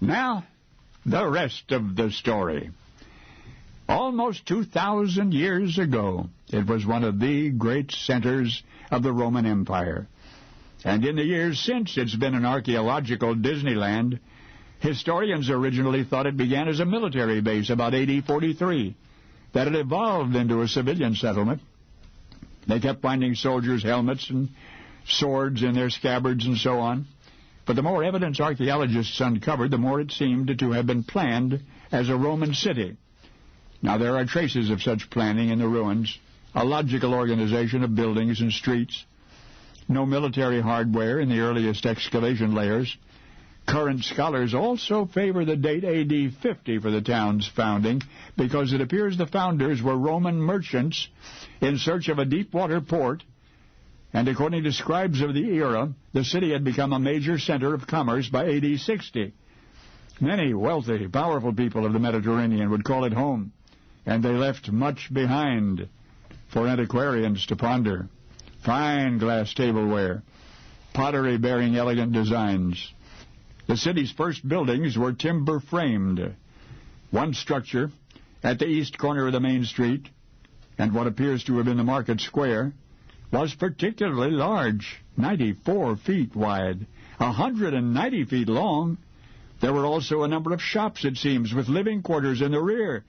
Now, the rest of the story. Almost 2,000 years ago, it was one of the great centers of the Roman Empire. And in the years since, it's been an archaeological Disneyland. Historians originally thought it began as a military base about AD 43, that it evolved into a civilian settlement. They kept finding soldiers' helmets and swords in their scabbards and so on. But the more evidence archaeologists uncovered, the more it seemed to have been planned as a Roman city. Now, there are traces of such planning in the ruins, a logical organization of buildings and streets, no military hardware in the earliest excavation layers. Current scholars also favor the date AD 50 for the town's founding because it appears the founders were Roman merchants in search of a deep-water port, and according to scribes of the era, the city had become a major center of commerce by AD 60. Many wealthy, powerful people of the Mediterranean would call it home, and they left much behind for antiquarians to ponder. Fine glass tableware, pottery bearing elegant designs. The city's first buildings were timber-framed. One structure, at the east corner of the main street, and what appears to have been the market square, was particularly large, 94 feet wide, 190 feet long. There were also a number of shops, it seems, with living quarters in the rear.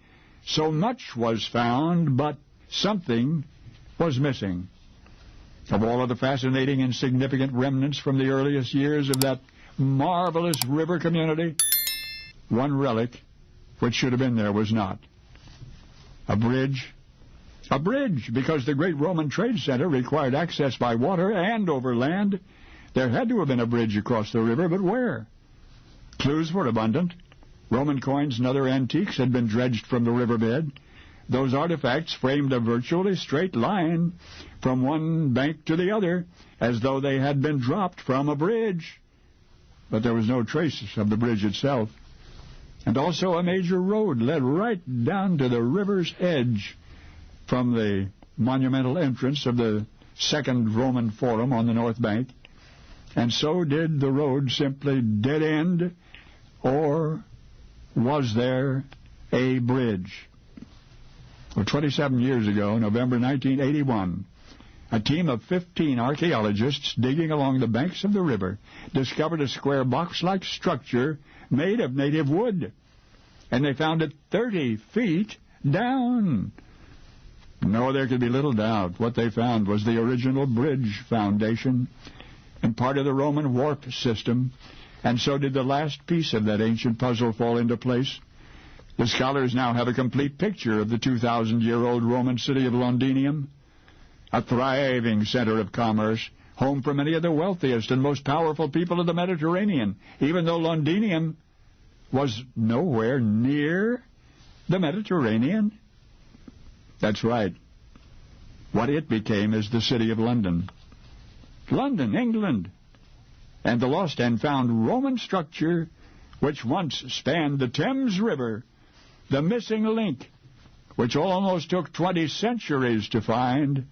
So much was found, but something was missing. Of all of the fascinating and significant remnants from the earliest years of that marvelous river community, one relic which should have been there was not. A bridge. A bridge, because the great Roman trade center required access by water and over land. There had to have been a bridge across the river, but where? Clues were abundant. Roman coins and other antiques had been dredged from the riverbed. Those artifacts framed a virtually straight line from one bank to the other, as though they had been dropped from a bridge. But there was no trace of the bridge itself. And also a major road led right down to the river's edge from the monumental entrance of the Second Roman Forum on the north bank. And so did the road simply dead end, or was there a bridge? Well, 27 years ago, November 1981, a team of 15 archaeologists digging along the banks of the river discovered a square box-like structure made of native wood, and they found it 30 feet down. No, there could be little doubt what they found was the original bridge foundation and part of the Roman wharf system, and so did the last piece of that ancient puzzle fall into place. The scholars now have a complete picture of the 2,000-year-old Roman city of Londinium, a thriving center of commerce, home for many of the wealthiest and most powerful people of the Mediterranean, even though Londinium was nowhere near the Mediterranean. That's right. What it became is the city of London. London, England. And the lost and found Roman structure, which once spanned the Thames River, the missing link, which almost took 20 centuries to find,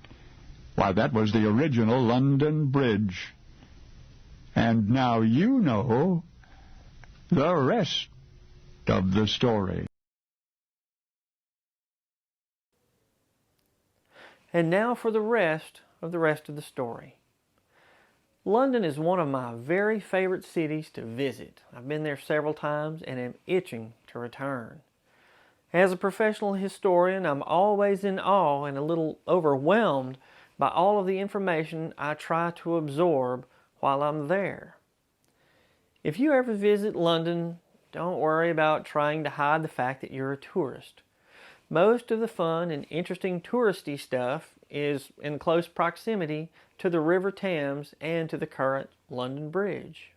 why, that was the original London Bridge. And now you know the rest of the story. And now for the rest of the story. London is one of my very favorite cities to visit. I've been there several times and am itching to return. As a professional historian, I'm always in awe and a little overwhelmed by all of the information I try to absorb while I'm there. If you ever visit London, don't worry about trying to hide the fact that you're a tourist. Most of the fun and interesting touristy stuff is in close proximity to the River Thames and to the current London Bridge.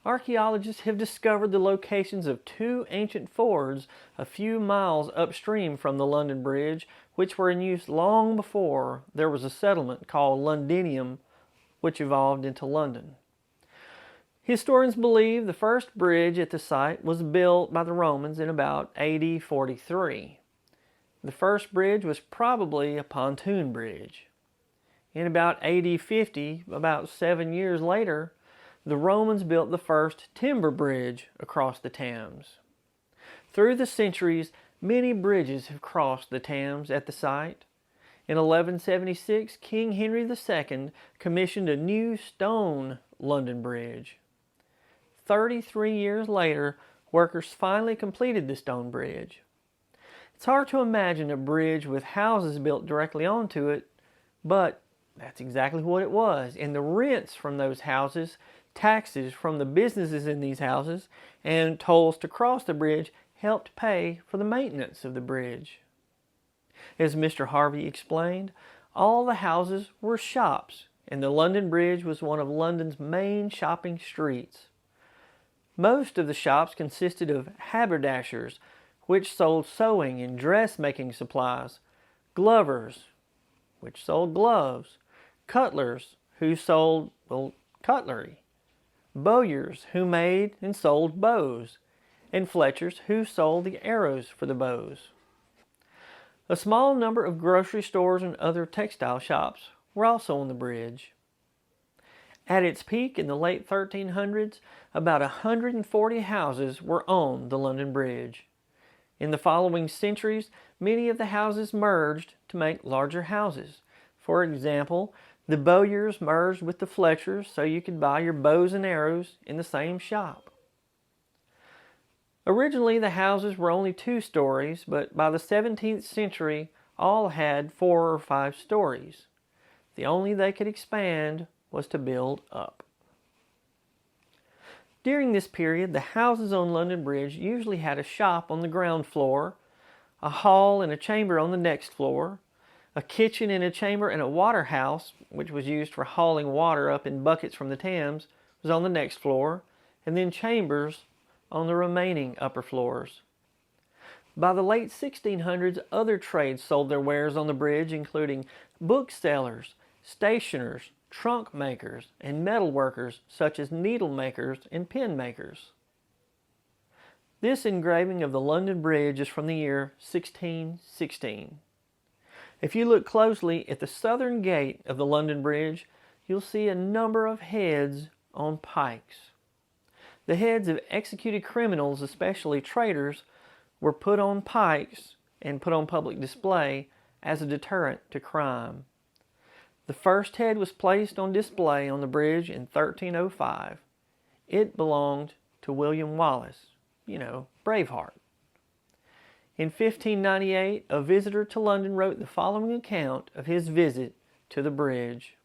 Archaeologists have discovered the locations of two ancient fords a few miles upstream from the London Bridge, which were in use long before there was a settlement called Londinium, which evolved into London. Historians believe the first bridge at the site was built by the Romans in about AD 43. The first bridge was probably a pontoon bridge. In about AD 50, about 7 years later, the Romans built the first timber bridge across the Thames. Through the centuries, many bridges have crossed the Thames at the site. In 1176, King Henry II commissioned a new stone London Bridge. 33 years later, workers finally completed the stone bridge. It's hard to imagine a bridge with houses built directly onto it, but that's exactly what it was. And the rents from those houses, taxes from the businesses in these houses, and tolls to cross the bridge helped pay for the maintenance of the bridge. As Mr. Harvey explained, all the houses were shops, and the London Bridge was one of London's main shopping streets. Most of the shops consisted of haberdashers, which sold sewing and dressmaking supplies, glovers, which sold gloves, cutlers, who sold, cutlery, bowyers, who made and sold bows, and fletchers, who sold the arrows for the bows. A small number of grocery stores and other textile shops were also on the bridge. At its peak in the late 1300s, about 140 houses were on the London Bridge. In the following centuries, many of the houses merged to make larger houses. For example, the bowyers merged with the fletchers so you could buy your bows and arrows in the same shop. Originally, the houses were only 2 stories, but by the 17th century, all had 4 or 5 stories. The only they could expand was to build up. During this period, the houses on London Bridge usually had a shop on the ground floor, a hall and a chamber on the next floor, a kitchen and a chamber and a water house, which was used for hauling water up in buckets from the Thames, was on the next floor, and then chambers on the remaining upper floors. By the late 1600s, other trades sold their wares on the bridge, including booksellers, stationers, trunk makers, and metal workers such as needle makers and pen makers. This engraving of the London Bridge is from the year 1616. If you look closely at the southern gate of the London Bridge, you'll see a number of heads on pikes. The heads of executed criminals, especially traitors, were put on pikes and put on public display as a deterrent to crime. The first head was placed on display on the bridge in 1305. It belonged to William Wallace, Braveheart. In 1598, a visitor to London wrote the following account of his visit to the bridge.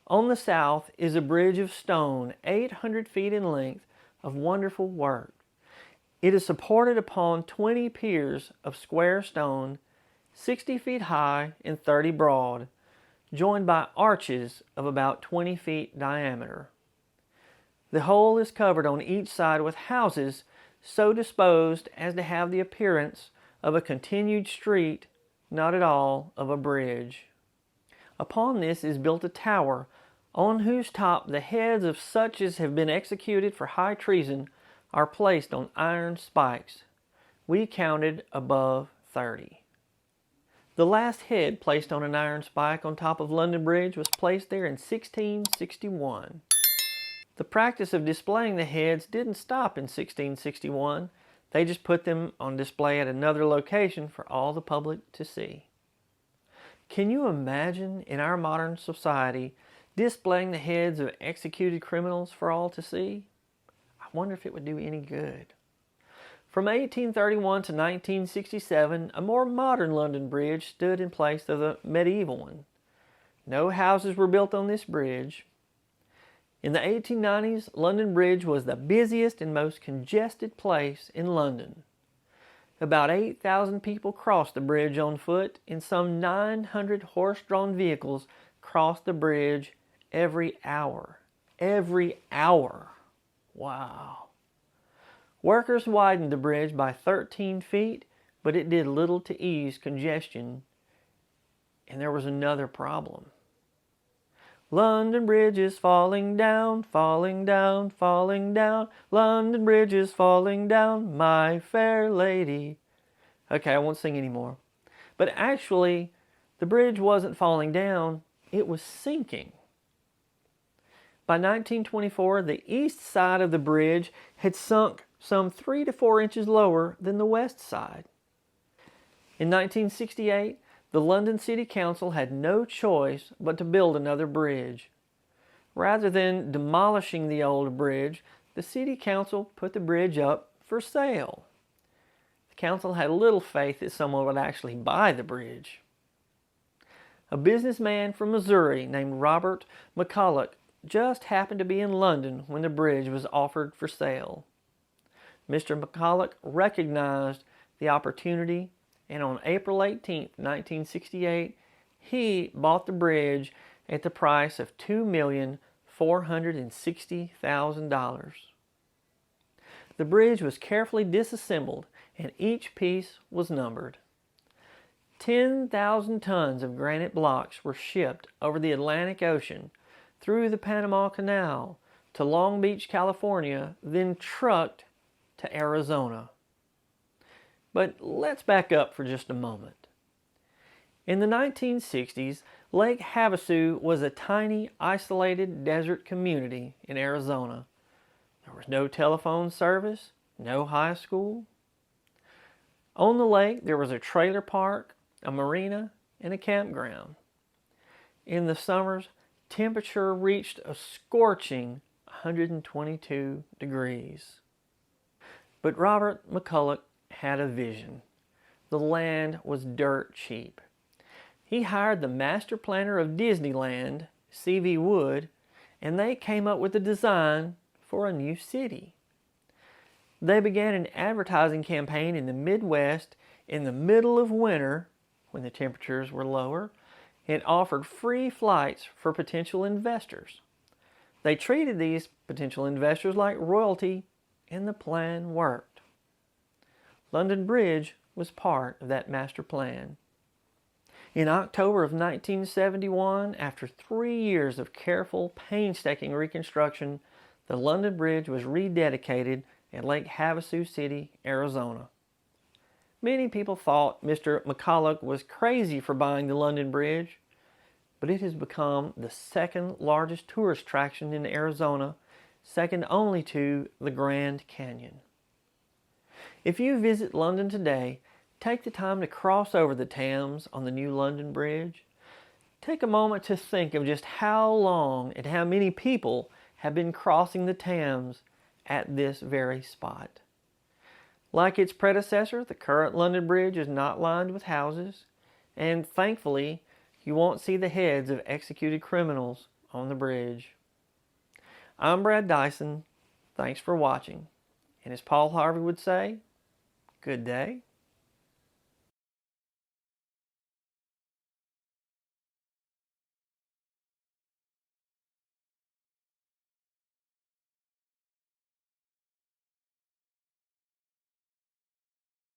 On the south is a bridge of stone 800 feet in length of wonderful work. It is supported upon 20 piers of square stone, 60 feet high and 30 broad, joined by arches of about 20 feet diameter. The whole is covered on each side with houses so disposed as to have the appearance of a continued street, not at all of a bridge. Upon this is built a tower, on whose top the heads of such as have been executed for high treason are placed on iron spikes. We counted above 30. The last head placed on an iron spike on top of London Bridge was placed there in 1661. The practice of displaying the heads didn't stop in 1661. They just put them on display at another location for all the public to see. Can you imagine in our modern society displaying the heads of executed criminals for all to see? I wonder if it would do any good. From 1831 to 1967, a more modern London Bridge stood in place of the medieval one. No houses were built on this bridge. In the 1890s, London Bridge was the busiest and most congested place in London. About 8,000 people crossed the bridge on foot, and some 900 horse-drawn vehicles crossed the bridge every hour. Every hour! Wow! Workers widened the bridge by 13 feet, but it did little to ease congestion. And there was another problem. London Bridge is falling down, falling down, falling down. London Bridge is falling down, my fair lady. Okay, I won't sing anymore. But actually, the bridge wasn't falling down, it was sinking. By 1924, the east side of the bridge had sunk some 3 to 4 inches lower than the west side. In 1968, the London City Council had no choice but to build another bridge. Rather than demolishing the old bridge, the City Council put the bridge up for sale. The council had little faith that someone would actually buy the bridge. A businessman from Missouri named Robert McCulloch just happened to be in London when the bridge was offered for sale. Mr. McCulloch recognized the opportunity, and on April 18, 1968, he bought the bridge at the price of $2,460,000. The bridge was carefully disassembled and each piece was numbered. 10,000 tons of granite blocks were shipped over the Atlantic Ocean, through the Panama Canal, to Long Beach, California, then trucked to Arizona. But let's back up for just a moment. In the 1960s, Lake Havasu was a tiny, isolated desert community in Arizona. There was no telephone service, no high school. On the lake, there was a trailer park, a marina, and a campground. In the summers, temperature reached a scorching 122 degrees. But Robert McCulloch had a vision. The land was dirt cheap. He hired the master planner of Disneyland, C.V. Wood, and they came up with a design for a new city. They began an advertising campaign in the Midwest in the middle of winter, when the temperatures were lower, and offered free flights for potential investors. They treated these potential investors like royalty, and the plan worked. London Bridge was part of that master plan. In October of 1971, after 3 years of careful, painstaking reconstruction, the London Bridge was rededicated at Lake Havasu City, Arizona. Many people thought Mr. McCulloch was crazy for buying the London Bridge, but it has become the second largest tourist attraction in Arizona, second only to the Grand Canyon. If you visit London today, take the time to cross over the Thames on the new London Bridge. Take a moment to think of just how long and how many people have been crossing the Thames at this very spot. Like its predecessor, the current London Bridge is not lined with houses, and thankfully, you won't see the heads of executed criminals on the bridge. I'm Brad Dison. Thanks for watching. And as Paul Harvey would say, good day.